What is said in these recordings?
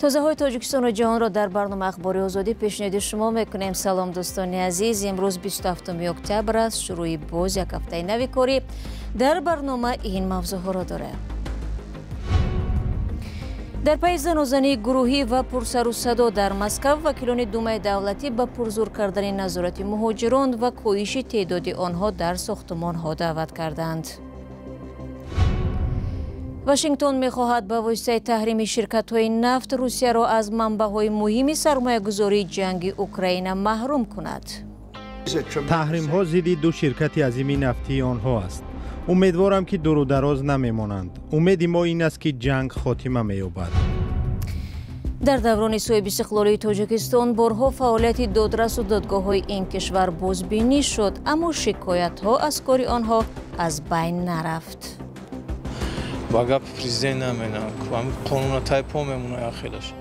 تازه‌های تاجیکستان و جهان را در برنامه اخباری آزادی پیشنهاد شما میکنیم. سلام دوستان عزیز، امروز 27 اکتبر است، شروع باز یک هفته نوی کاری. در برنامه این موضوع را داره. در پی زنازانی گروهی و پرسر و صدا در مسکو، وکیلان دومای دولتی به پرزور کردن نظارت مهاجران و کاهش تعداد آنها در ساختمان‌ها دعوت کردند. واشنگتن می‌خواهد با واسطه تحریم شرکت‌های نفت روسیه را از منبع‌های مهم سرمایه‌گذاری جنگ اوکراین محروم کند. تحریم‌ها ضد دو شرکت عظیم نفتی آنها است. امیدوارم که دور و دراز نمی‌مانند. امید ما این است که جنگ خاتمه می‌یابد. در دوران صاحب استقلالی تاجیکستان بارها فعالیت دادرس و دادگاه‌های این کشور بازبینی شد، اما شکایت‌ها از کار آنها از بین نرفت. باگا پرزیدنت نمی‌نام که قانون تایپ میمونه آخرش.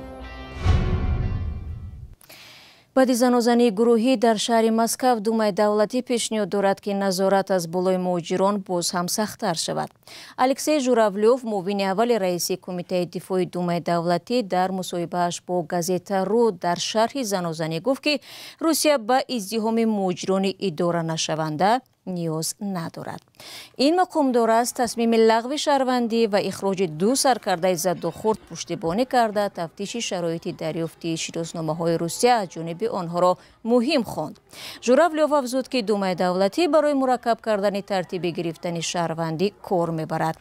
بعد زنازانی گروهی در شهر مسکو، دومای دولتی پیشنهاد دارد که نظارت از بالای مهاجران باز هم سخت‌تر شود. الکسی ژوراولوف، معاون اول رئیس کمیته دفاع دومای دولتی، در مصاحبه‌اش با گازیت رو در شرح زنازانی گفت که روسیه به ازدحام مهاجران اداره نشونده نیاز ندارد. این مقام دار است تصمیم لغو شهروندی و اخراج دو سرکرده ضد و خرد پشتیبانی کرده تفتیش شرایط دریافت شناسنامه‌های روسیه از جانب آنها را مهم خواند. ژوراولوف افزود که دومای دولتی برای مرکب کردن ترتیب گرفتن شهروندی کار میبرد.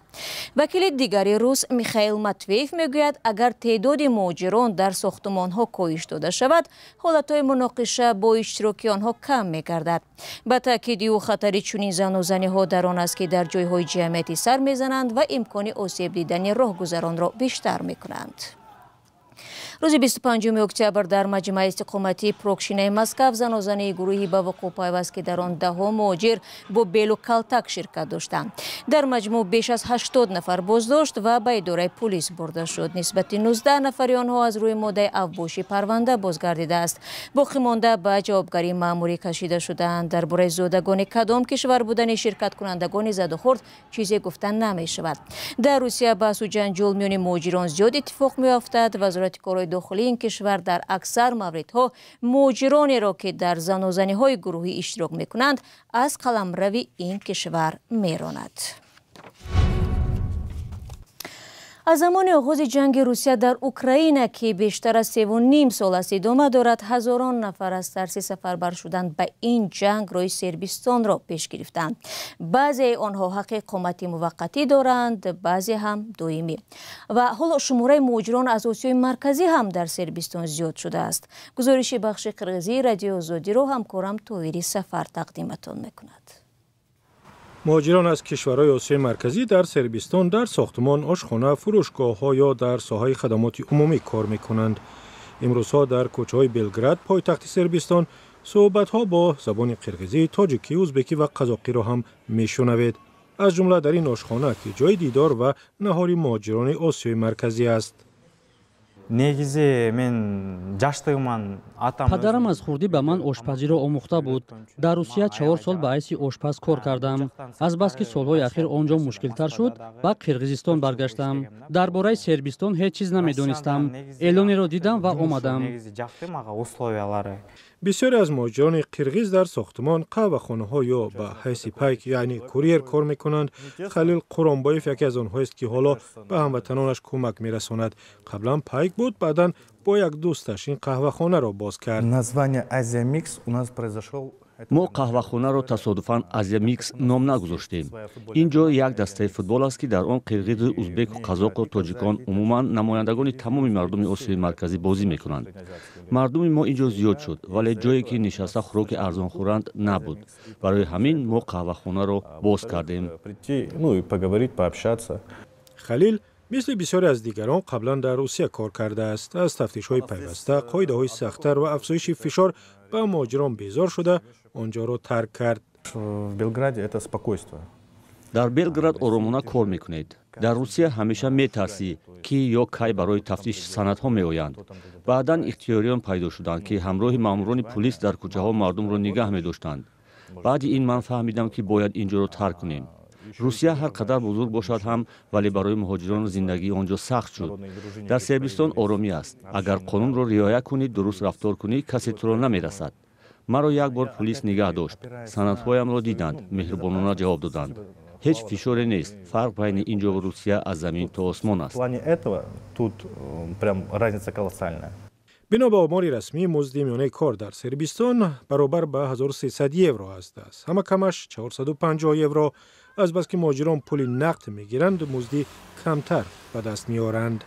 وکیل دیگری روس میخائیل ماتویف میگوید اگر تعداد مهاجران در ساختمان‌ها کاهش داده شود، حالت‌های مناقشه با اشتراک آنها کم می‌گردد. به تأکید او خطر چنین زنازانی‌ها در آن است که در جای‌های جمعیتی سر می‌زنند و امکان آسیب دیدن راهگذران را بیشتر می‌کنند. روز 25 اکتبر در مجمع استقامتی پروکشینه مسکو زنازانی گروهی به وقوع پیوست که در آن ده‌ها مهاجر با بیل و کلتک شرکت داشتند. در مجموع بیش از 80 نفر بازداشت و به اداره پلیس برده شد. نسبت 19 نفر آنها از روی ماده افباشی پرونده بازگردیده است. باقی مانده به جوابگری مأموری کشیده شدند. درباره زادگان کدام کشور بودن شرکت کنندگان زد و خورد چیزی گفتن نمی شود. در روسیه بحث و جنجال میان مهاجران زیاد اتفاق میافتد. وزارت کارهای داخلی این کشور در اکثر موردها مهاجرانی را که در زنازانی‌های گروهی اشتراک می‌کنند از قلمرو این کشور می‌راند. از زمان آغاز جنگ روسیه در اوکراین که بیشتر از 3.5 سال است ادامه دارد، هزاران نفر از ترس سفربر شدن به این جنگ روی صربستان را پیش گرفتند. بعضی آنها حق اقامت موقتی دارند، بعضی هم دائمی. و حالا شماره مهاجران از آسیای مرکزی هم در صربستان زیاد شده است. گزارش بخش قرغیزی رادیو آزادی را همکارم تویری سفر تقدیمتان میکند. مهاجران از کشورهای آسیای مرکزی در صربستان در ساختمان، آشخانه، فروشگاه‌ها یا در ساحه خدمات عمومی کار می‌کنند. امروزها در کوچه‌های بلگراد، پایتخت صربستان، صحبت‌ها با زبان قرغیزی، تاجیکی، ازبکی و قزاقی را هم می‌شنوید. از جمله در این آشخانه که جای دیدار و نهاری مهاجران آسیای مرکزی است. پدرم از خردی به من آشپزی را آموخته بود. در روسیه 4 سال به حیث آشپز کار کردم. از بس که سالهای اخیر آنجا مشکل‌تر شد، به قرغیزستان برگشتم. درباره صربستان هیچ چیز نمی‌دانستم. اعلانی را دیدم و آمدم. بسیاری از مهاجران قرغیز در ساختمان، قهوه‌خانه‌ها یا به حیث پیک یعنی کوریر کار می‌کنند. خلیل قرانبایف یکی از آنها است که حالا به هموطنانش کمک می‌رساند. قبلا پیک بود، بعداً با یک دوستش این قهوه‌خانه را باز کرد. ما قهوه‌خانه را تصادفاً آزیا میکس نام نگذاشتیم. اینجا یک دسته فوتبال است که در آن قرغیز، ازبک و قزاق و تاجیکان، عموماً نمایندگان تمام مردم آسیای مرکزی بازی می‌کنند. مردم ما اینجا زیاد شد، ولی جایی که نشسته خوراک ارزان خورند نبود. برای همین ما قهوه‌خانه را باز کردیم. خلیل مثل بسیاری از دیگران قبلا در روسیه کار کرده است. از تفتیش‌های پیوسته، قاعده‌های سخت‌تر و افزایش فشار به مهاجران بیزار شده آنجا را ترک کرد. در بلگراد آرامانه کار میکنید. در روسیه همیشه میترسی که یا کی برای تفتیش سندها میآیند. بعدا اختیاریان پیدا شدند که همراه ماموران پلیس در کوچه‌ها مردم را نگاه می‌داشتند. بعد این من فهمیدم که باید اینجا را ترک کنیم. русия ҳар қадар бузург бошад ҳам вале барои муҳоҷирон зиндагии он ҷо сахт шуд. дар сербистон оромӣ аст. агар қонунро риоя кунӣ, дуруст рафтор кунӣ, касе туро намерасад. маро як бор пулис нигаҳ дошт. Санадҳоямро диданд, меҳрубонона ҷавоб доданд. ҳеҷ фишоре нест. фарқ байни ин ҷо ва русия аз замин то осмон аст. бино ба омори расмӣ музди миёнаи кор дар сербистон баробар ба 1300 евро ҳастааст. ҳама камаш 450 евро, азбаски муҳоҷирон пули нақд мегиранд, музди камтар ба даст меоранд.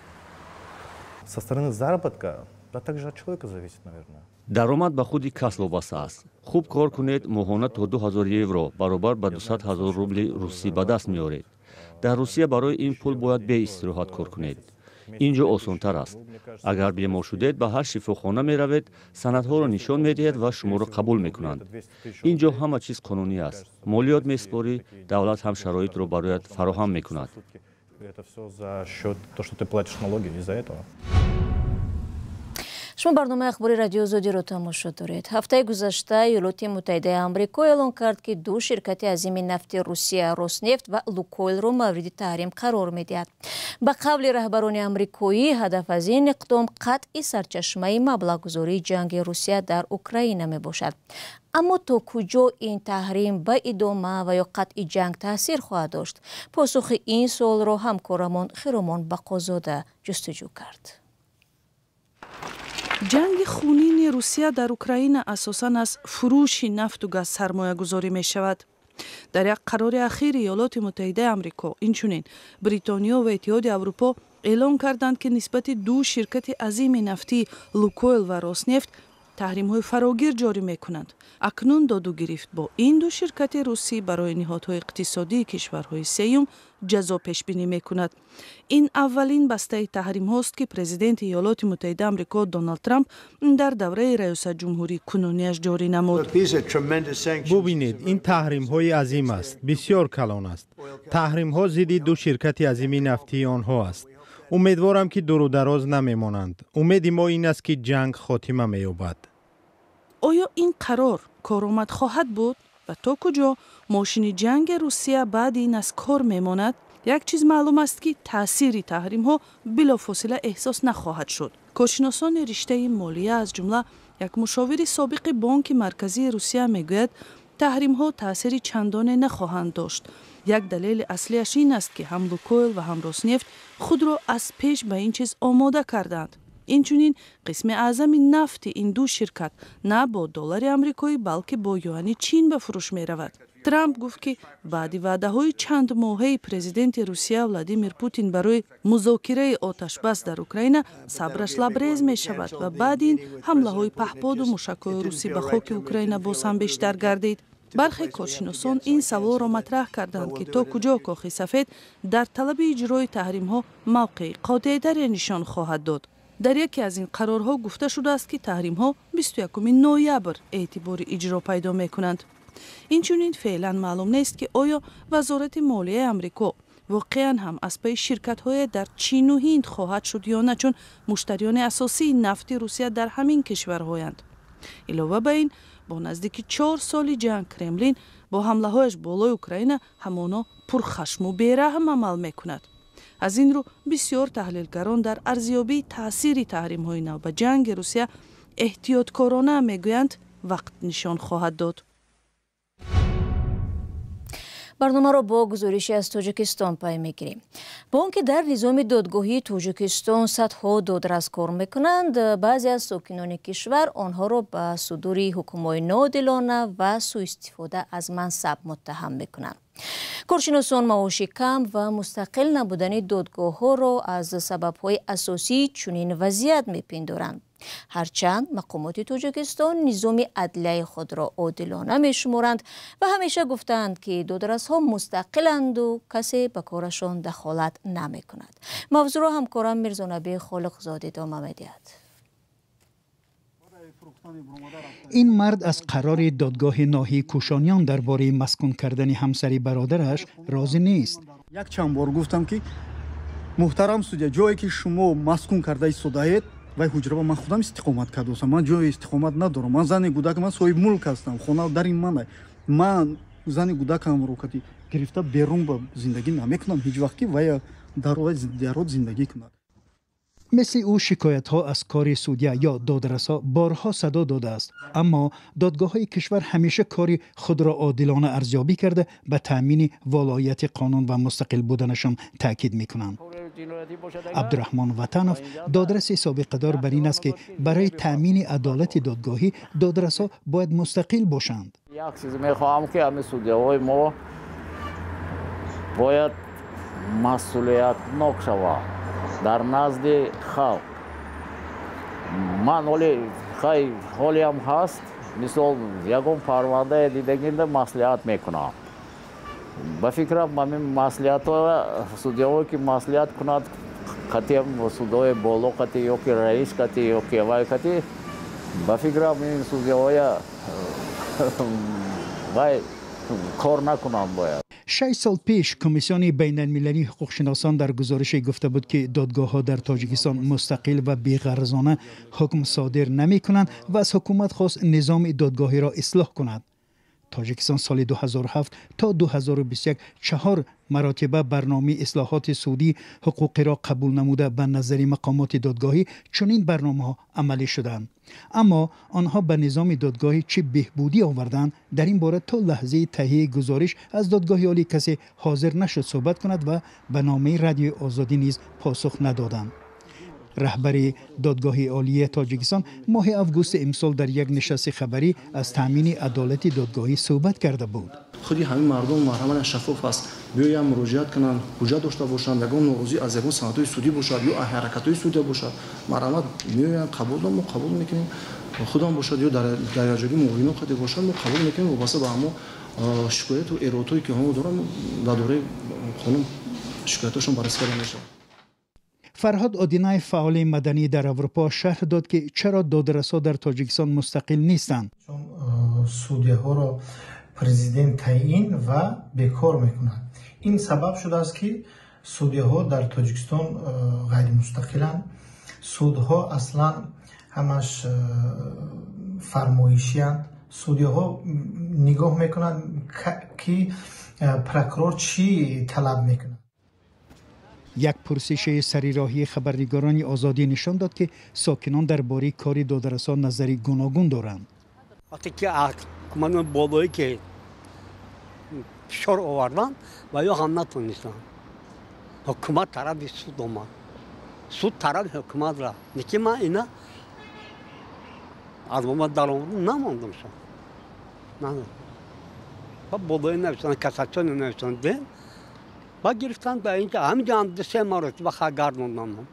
Со стороны заработка, да также от человека зависит, наверное. даромад ба худи кас вобаста аст. хуб кор кунед, моҳона то 2000 евро баробар ба 200 000 рубли русӣ ба даст меоред. дар русия барои ин пул бояд беистироҳат кор кунед. ин ҷо осонтар аст. агар бемор шудед, ба ҳар шифохона меравед, санадҳоро нишон медиҳед ва шуморо қабул мекунанд. ин ҷо ҳама чиз қонунӣ аст. молиёт меспорӣ, давлат ҳам шароитро барояд фароҳам мекунад. Это все за счет того, что ты платишь налоги из-за этого. шумо барномаи ахбори радиои озодиро тамошо доред. ҳафтаи гузашта Иёлоти Муттаҳидаи Амрико эълон кард, ки ду ширкати азими нафти Русия Роснефт ва Лукойлро мавриди таҳрим қарор медиҳад. ба қавли раҳбарони амрикоӣ, ҳадаф аз ин иқдом қатъи сарчашмаи маблағгузории ҷанги Русия дар Украина мебошад. аммо то куҷо ин таҳрим ба идома ва ё қатъи ҷанг таъсир хоҳад дошт? посухи ин суолро ҳамкорамон Хиромон Бақозода ҷустуҷӯ кард. ҷанги хунини Русия дар Украина асосан аз фурӯши нафту газ сармоягузорӣ мешавад. дар як қарори ахир Иёлоти Муттаҳидаи Амрико, инчунин Бритониё ва Иттиҳоди Аврупо эълон карданд, ки нисбати ду ширкати азими нафтӣ Лукойл ва Роснефт таҳримҳои фарогир ҷорӣ мекунанд. акнун доду гирифт бо ин ду ширкати русӣ барои ниҳодҳои иқтисодии кишварҳои сеюм ҷазо пешбинӣ мекунад. ин аввалин бастаи таҳримҳост, ки президенти Иёлоти Муттаҳидаи Амрико Доналд Трамп дар давраи раёсатҷумҳурии кунуниаш ҷорӣ намуд. бубинед, ин таҳримҳои азим аст, бисёр калон аст. таҳримҳо зидди ду ширкати азими нафтии онҳо аст. умедворам, ки дурудароз намемонанд. умеди мо ин аст, ки ҷанг хотима меёбад. оё ин қарор коромад хоҳад буд? ва то куҷо мошини ҷанги Русия баъди ин аз кор мемонад? як чиз маълум аст, ки таъсири таҳримҳо билофосила эҳсос нахоҳад шуд. коршиносони риштаи молия, аз ҷумла як мушовири собиқи бонки марказии Русия мегӯяд, таҳримҳо таъсири чандоне нахоҳанд дошт. як далели аслияш ин аст, ки ҳам Лукойл ва ҳам Роснефт худро аз пеш ба ин чиз омода карданд. инчунин қисми аъзами нафти ин ду ширкат на бо доллари амрикоӣ, балки бо юани чин ба фурӯш меравад. Трамп гуфт, ки баъди ваъдаҳои чанд моҳаи президенти Русия Владимир Путин барои музокираи оташбас дар Украина сабраш лабрез мешавад ва баъди ин ҳамлаҳои паҳподу мушакҳои русӣ ба хоки Украина боз ҳам бештар гардид. бархе коршиносон ин саволро матраҳ карданд, ки то куҷо Кохи сафед дар талаби иҷрои таҳримҳо мавқеи қотеъдаре нишон хоҳад дод. дар яке аз ин қарорҳо гуфта шудааст, ки таҳримҳо 21 ноябр эътибори иҷро пайдо мекунанд. инчунин феълан маълум нест, ки оё вазорати молияи амрико воқеан ҳам аз пайи ширкатҳое дар Чину Ҳинд хоҳад шуд ё на, чун муштариёни асосии нафти Русия дар ҳамин кишварҳоянд. илова ба ин, бо наздики 4 соли ҷанг Кремлин бо ҳамлаҳояш болои Украина ҳамоно пурхашму бераҳм амал мекунад. аз ин рӯ бисёр таҳлилгарон дар арзёбии таъсири таҳримҳои нав ба ҷанги Русия эҳтиёткорона мегӯянд, вақт нишон хоҳад дод. барномаро бо гузориши аз Тоҷикистон пай мегирем. бо он ки дар низоми додгоҳии Тоҷикистон садҳо додрас кор мекунанд, баъзе аз сокинони кишвар онҳоро ба судури ҳукмҳои ноодилона ва сӯистифода аз мансаб муттаҳам мекунанд. коршиносон маоши кам ва мустақил набудани додгоҳҳоро аз сабабҳои асосии чунин вазъият мепиндоранд. ҳарчанд мақомоти Тоҷикистон низоми адлияи худро одилона мешуморанд ва ҳамеша гуфтанд, ки додрасҳо мустақиланду касе ба корашон дахолат намекунад. мавзӯъро ҳамкорам Мирзонаби Холиқзодӣ идома медиҳад. ин мард аз қарори додгоҳи ноҳии кӯшониён дар бораи маскун кардани ҳамсари бародараш розӣ нест. як чанд бор гуфтам, ки муҳтарам судя, ҷое ки шумо маскун карда истодаед, вай ҳуҷраба ман худам истиқомат кардосам. ман ҷои истиқомат надорам. ман зани гудак, ман соҳиб мулк ҳастам. хона дари ман. ман зани гудакамро кати гирифта берун ба зиндагӣ намекунам ҳеҷ вақт ки вая дар дарод зиндагӣ кунад. مثل او شکایت ها از کار سودیا یا دادرسا بارها صدا داده است، اما دادگاه های کشور همیشه کار خود را عادلانه ارزیابی کرده به تامین ولایت قانون و مستقل بودنشان تاکید میکنند. عبدالرحمن وطنوف دادرس سابقه دار بر این است که برای تامین عدالت دادگاهی دادرسا باید مستقل باشند. یک چیز میخواهم که همه سودیاهای ما باید مسئولیتناک شوند در نزد خلق. من حالی هم هست مثل یکم پرونده دیدگینده مسئولیت میکنم. به فکرم همین مسئولیت ها سودیاهایی که مسئولیت کند کتی هم سودای بالا کتی یا که رئیس کتی یا که وای کتی به فکرم این سودیاهای وای کار نکنم باید. 6 سال پیش کمیسیون بین المللی حقوقشناسان در گزارشی گفته بود که دادگاه ها در تاجیکستان مستقل و بی‌غرضانه حکم صادر نمی کنند و از حکومت خواست نظام دادگاهی را اصلاح کند. تاجیکستان سال 2007 تا 2021 4 مراتبه برنامه اصلاحات سودی حقوقی را قبول نموده به نظر مقامات دادگاهی چنین برنامه ها عملی شدند، اما آنها به نظام دادگاهی چه بهبودی آوردند در این باره تا لحظه تهیه گزارش از دادگاه عالی کسی حاضر نشد صحبت کند و به نامه رادیو آزادی نیز پاسخ ندادند. رهبر دادگاه عالی تاجیکستان ماه آگوست امسال در یک نشست خبری از تامین عدالت دادگاهی صحبت کرده بود. خودی همین مردم مرحمت شفاف است، بیایم مراجعت کنند، حجت داشته باشند، یگان ناراضی از یگان سندهای سودی باشد یا حرکت‌های سودی باشد، مرحمت میایم قبول میکنیم، خودم باشد یا در دریاجوی موینو خودی باشد ما قبول میکنیم و واسه به همو شکایت و ایرادایی که همو دارن در دوره خانم شکایتاشون بررسی میشه. فرهاد آدینای فعال مدنی در اروپا شرح داد که چرا دادرسا در تاجیکستان مستقل نیستند. چون سودیه ها را پرزیدنت تعیین و بیکار میکنند. این سبب شده است که سودیه ها در تاجیکستان غیر مستقلند. سودها اصلا همش فرمایشی اند. سودیه ها نگاه میکنند که پروکرور چی طلب میکنه. یک پرسش سریراهی خبرنگاران آزادی نشان داد که ساکنان درباره کار دادرسا نظری گوناگون دارند. وقتی که حکومت بالایی که فشار آوردن و یا هم نتونستن حکومت طرف سود آمد، سود طرف حکومت را نکی من اینا از ما در آمد نماندم شد نه بالایی نوشتن کساتون نوشتن ده با گرفتن به اینجا همینجا هم دسته مراتب گردوندم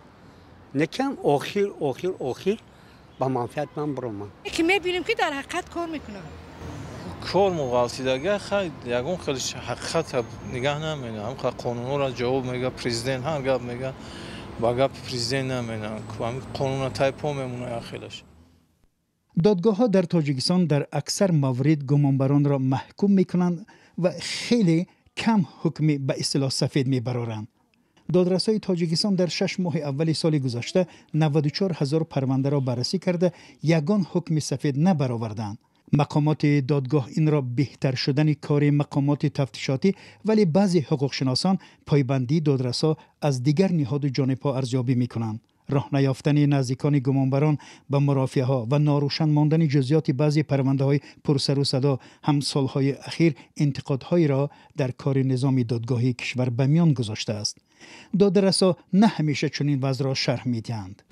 نکم آخر با منفعت من برام که میبینیم که در حقیقت کار میکنم کار مغالطیدگی خیلی یکون خیلی حقیقت نگاه نمینه هم قانون را جواب میگه پرزیدنت هم گپ میگه با گپ پرزیدنت نمینه هم قانون تایپا میمونه خیلیش. دادگاه ها در تاجیکستان در اکثر موارد گمانبران را محکوم میکنند و خیلی کم حکمی به اصطلاح سفید میبرارند. دادرسای تاجیکستان در 6 ماه اول سال گذشته 94,000 پرونده را بررسی کرده یگان حکم سفید نبرآوردند. مقامات دادگاه این را بهتر شدن کار مقامات تفتیشاتی ولی بعضی حقوقشناسان پایبندی دادرسا از دیگر نهاد جانبها ارزیابی میکنند. راه نیافتن نزدیکان گمانبران به مرافعه ها و ناروشن ماندن جزئیات بعضی پرونده های پرسر و صدا هم سالهای اخیر انتقادهایی را در کار نظام دادگاهی کشور به میان گذاشته است. دادرسا نه همیشه چنین وضع را شرح می‌دهند.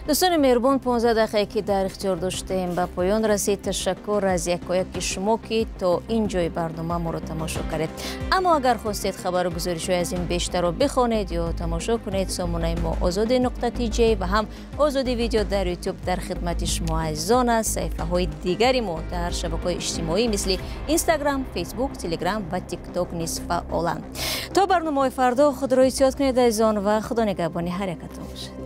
دوستان مهربان 15 دقیقه که در اختیار داشتیم به پایان رسید. تشکر از یکایک شما که تا اینجای برنامه ما را تماشا کردید. اما اگر خواستید خبر و گزارش از این بیشتر را بخوانید یا تماشا کنید سامانه ما azadi.tj و هم آزادی ویدیو در یوتیوب در خدمت شما عزیزان است. صفحه های دیگری ما در شبکه‌های اجتماعی مثل اینستاگرام، فیسبوک، تلگرام و تیک تاک نیز فعالند. تا برنامه فردا خود را احتیاط کنید عزیزان و خدا نگهبان هر یکتان باشد.